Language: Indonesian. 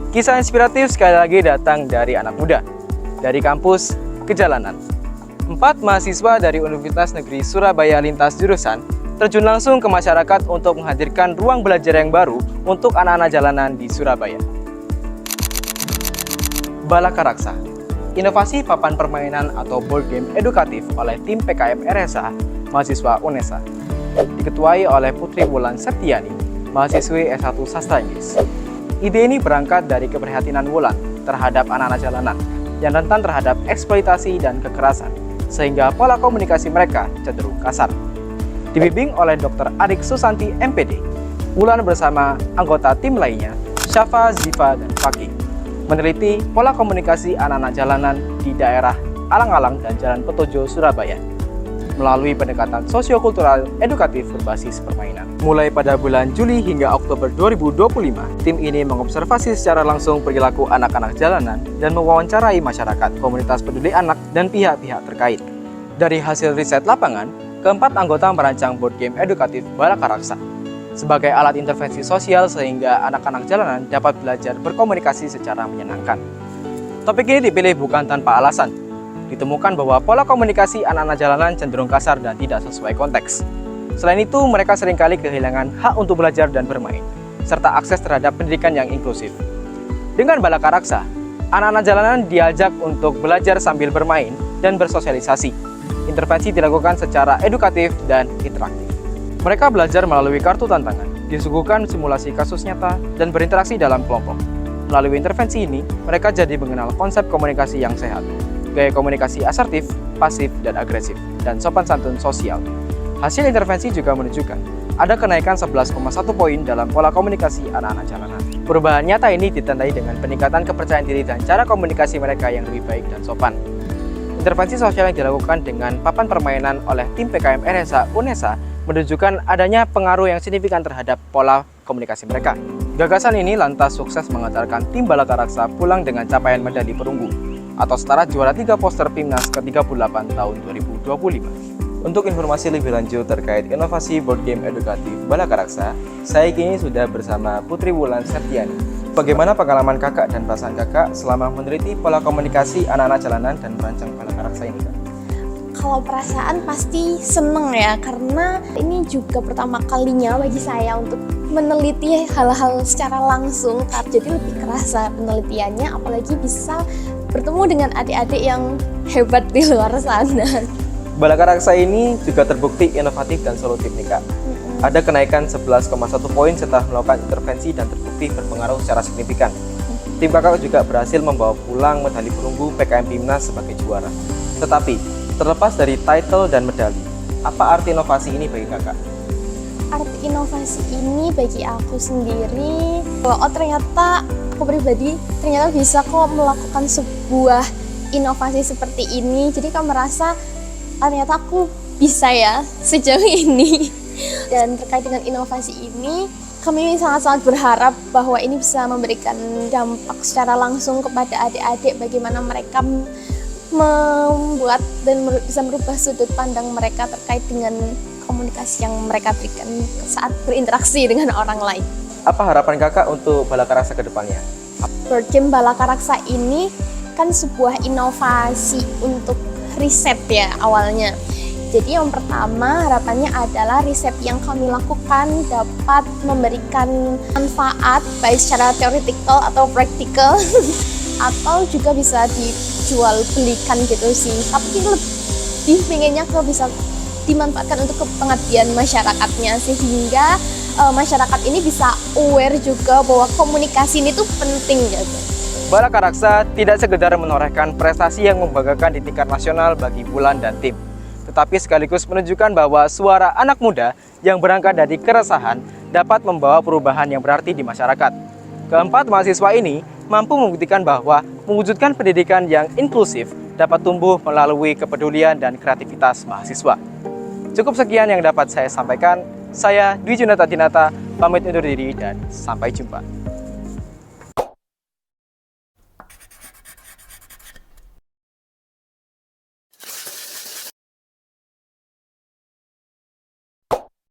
Kisah inspiratif sekali lagi datang dari anak muda, dari kampus ke jalanan. 4 mahasiswa dari Universitas Negeri Surabaya lintas jurusan terjun langsung ke masyarakat untuk menghadirkan ruang belajar yang baru untuk anak-anak jalanan di Surabaya. Balakaraksa, inovasi papan permainan atau board game edukatif oleh tim PKM RSA, mahasiswa UNESA. Diketuai oleh Putri Wulan Septiani, mahasiswi S1 Sastra Inggris. Ide ini berangkat dari keprihatinan Wulan terhadap anak-anak jalanan yang rentan terhadap eksploitasi dan kekerasan, sehingga pola komunikasi mereka cenderung kasar. Dibimbing oleh Dr. Arik Susanti MPD, Wulan bersama anggota tim lainnya, Syafa, Ziva, dan Fakih, meneliti pola komunikasi anak-anak jalanan di daerah Alang-Alang dan Jalan Petojo, Surabaya, melalui pendekatan sosiokultural edukatif berbasis permainan. Mulai pada bulan Juli hingga Oktober 2025, tim ini mengobservasi secara langsung perilaku anak-anak jalanan dan mewawancarai masyarakat, komunitas peduli anak, dan pihak-pihak terkait. Dari hasil riset lapangan, keempat anggota merancang board game edukatif Balakaraksa sebagai alat intervensi sosial sehingga anak-anak jalanan dapat belajar berkomunikasi secara menyenangkan. Topik ini dipilih bukan tanpa alasan. Ditemukan bahwa pola komunikasi anak-anak jalanan cenderung kasar dan tidak sesuai konteks. Selain itu, mereka seringkali kehilangan hak untuk belajar dan bermain, serta akses terhadap pendidikan yang inklusif. Dengan Balakaraksa, anak-anak jalanan diajak untuk belajar sambil bermain dan bersosialisasi. Intervensi dilakukan secara edukatif dan interaktif. Mereka belajar melalui kartu tantangan, disuguhkan simulasi kasus nyata, dan berinteraksi dalam kelompok. Melalui intervensi ini, mereka jadi mengenal konsep komunikasi yang sehat, gaya komunikasi asertif, pasif, dan agresif, dan sopan santun sosial. Hasil intervensi juga menunjukkan ada kenaikan 11,1 poin dalam pola komunikasi anak-anak jalanan. Perubahan nyata ini ditandai dengan peningkatan kepercayaan diri dan cara komunikasi mereka yang lebih baik dan sopan. Intervensi sosial yang dilakukan dengan papan permainan oleh tim PKM RSA UNESA menunjukkan adanya pengaruh yang signifikan terhadap pola komunikasi mereka. Gagasan ini lantas sukses mengantarkan tim Balakaraksa pulang dengan capaian medali perunggu atau setara juara 3 poster PIMNAS ke-38 tahun 2025. Untuk informasi lebih lanjut terkait inovasi board game edukatif Balakaraksa, saya kini sudah bersama Putri Wulan Septiani. Bagaimana pengalaman kakak dan perasaan kakak selama meneliti pola komunikasi anak-anak jalanan dan merancang Balakaraksa ini, Kak? Kalau perasaan pasti seneng ya, karena ini juga pertama kalinya bagi saya untuk meneliti hal-hal secara langsung, jadi lebih kerasa penelitiannya, apalagi bisa bertemu dengan adik-adik yang hebat di luar sana. Balakaraksa ini juga terbukti inovatif dan solutif nih, Kak. Ada kenaikan 11,1 poin setelah melakukan intervensi dan terbukti berpengaruh secara signifikan. Tim kakak juga berhasil membawa pulang medali perunggu PKM PIMNAS sebagai juara. Tetapi, terlepas dari title dan medali, apa arti inovasi ini bagi kakak? Arti inovasi ini bagi aku sendiri, bahwa ternyata aku pribadi ternyata bisa kok melakukan sebuah inovasi seperti ini. Jadi aku merasa ternyata aku bisa ya sejauh ini. Dan terkait dengan inovasi ini, kami sangat-sangat berharap bahwa ini bisa memberikan dampak secara langsung kepada adik-adik, bagaimana mereka membuat dan bisa merubah sudut pandang mereka terkait dengan komunikasi yang mereka berikan saat berinteraksi dengan orang lain. Apa harapan kakak untuk Balakaraksa ke depannya? Board game Balakaraksa ini kan sebuah inovasi untuk riset ya awalnya. Jadi yang pertama harapannya adalah riset yang kami lakukan dapat memberikan manfaat baik secara teoretikal atau praktikal atau juga bisa dijual belikan gitu sih. Tapi lebih pengennya kalau bisa dimanfaatkan untuk pengabdian masyarakatnya, sehingga masyarakat ini bisa aware juga bahwa komunikasi ini tuh penting gitu. Balakaraksa tidak sekedar menorehkan prestasi yang membanggakan di tingkat nasional bagi Wulan dan tim, tetapi sekaligus menunjukkan bahwa suara anak muda yang berangkat dari keresahan dapat membawa perubahan yang berarti di masyarakat. Keempat mahasiswa ini mampu membuktikan bahwa mewujudkan pendidikan yang inklusif dapat tumbuh melalui kepedulian dan kreativitas mahasiswa. Cukup sekian yang dapat saya sampaikan. Saya Dwi Junata Dinata, pamit undur diri dan sampai jumpa.